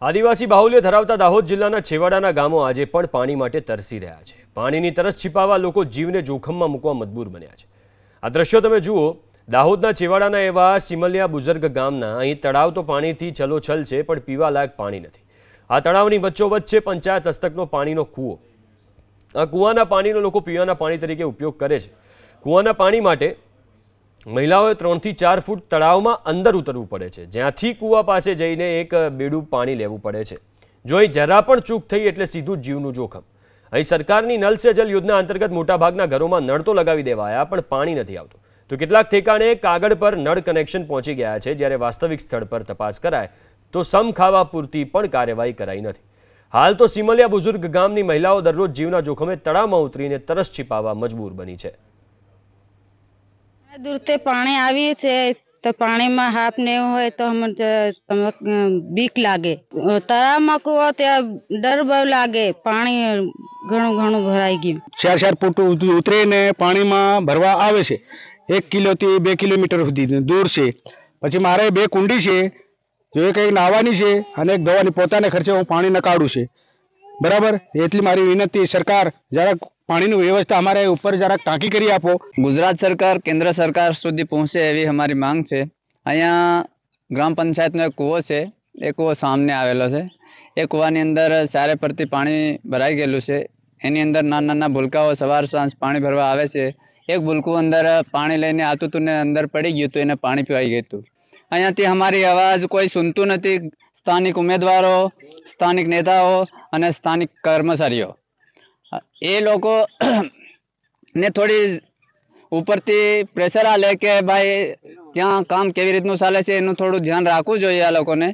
આદિવાસી બાહુલ્ય ધરાવતા દાહોદ જિલ્લાના છેવાડાના ગામો આજે પણ પાણી માટે તરસી રહ્યા છે। પાણીની તરસ छिपाવવા લોકો જીવને જોખમમાં મૂકવા મજબૂર બન્યા છે। આ દ્રશ્યો તમે જુઓ, દાહોદના છેવાડાના એવા સિમલિયા બુઝર્ગ ગામના। અહીં તળાવ તો પાણીથી છલોછલ છે, પણ પીવા લાયક પાણી નથી। આ તળાવની વચ્ચોવચ્ચ છે પંચાયત હસ્તકનો પાણીનો કૂવો। આ કૂવાના પાણીનો લોકો પીવાના પાણી તરીકે ઉપયોગ કરે છે। કૂવાના પાણી માટે મહિલાઓએ 3 થી 4 ફૂટ તળાવમાં અંદર ઉતરવું પડે છે, જ્યાંથી કૂવા પાસે જઈને એક બેડું પાણી લેવું પડે છે। જો અહીં જરા પણ ચૂક થઈ એટલે સીધું જીવનું જોખમ। અહીં સરકારની નલ સે જલ યોજના અંતર્ગત મોટાભાગના ઘરોમાં નળ તો લગાવી દેવાયા, પણ પાણી નથી આવતું। તો કેટલાક ઠેકાણે કાગળ પર નળ કનેક્શન પહોંચી ગયા છે, જ્યારે વાસ્તવિક સ્થળ પર તપાસ કરાય તો સમ ખાવા પૂરતી પણ કાર્યવાહી કરાઈ નથી। હાલ તો સિમલિયા બુઝુર્ગ ગામની મહિલાઓ દરરોજ જીવના જોખમે તળાવમાં ઉતરીને તરસ छिपाવવા મજબૂર બની છે। दूरते पानी आवी छे तो पानी में हाथ नहीं होय तो हम बीक लागे। तळाव में कुओ त्या डर बहु लागे। पानी घणुं घणुं भराई गयुं। 4 फूट उतरे ने पानी में भरवा आवे छे। 1 किलो थी 2 किलोमीटर सुधी दूर छे। पछी मारे 2 कुंडी छे, जो एक नावानी छे अने एक धोवानी। पोताने खर्चे हूँ पानी नकाळुं छे, बराबर। एटली मारी विनंती, सरकार जरा पानी व्यवस्था हमारे ऊपर जरा टाँकी करी आपो। गुजरात सरकार केंद्र सरकार सुधी पहुंचे एवी हमारी मांग है। अहींया ग्राम पंचायत नो एक कूवो छे, ए कूवो सामने आवेलो छे। ए कूवानी अंदर चारे परती पाणी भराई गेलुं छे। एनी अंदर नाना नाना भूलकाओ सवार सांज पाणी भरवा आवे छे। एक भूलकું अंदर पाणी लईने आवतुं हतुं ने अंदर पड़ी गयुं तो एने पाणी पीवाई गयुं हतुं। अहींयाथी हमारी अवाज कोई सुनતું નથી। स्थानिक उम्मीदवारों, स्थानिक नेताओं अने स्थानिक कर्मचारीओ ए लोको ने थोड़ी उपरथी प्रेशर आले के भाई त्यां काम केवी रीतनुं चाले छे एनुं थोडुं ध्यान राखવું જોઈએ આ લોકોને।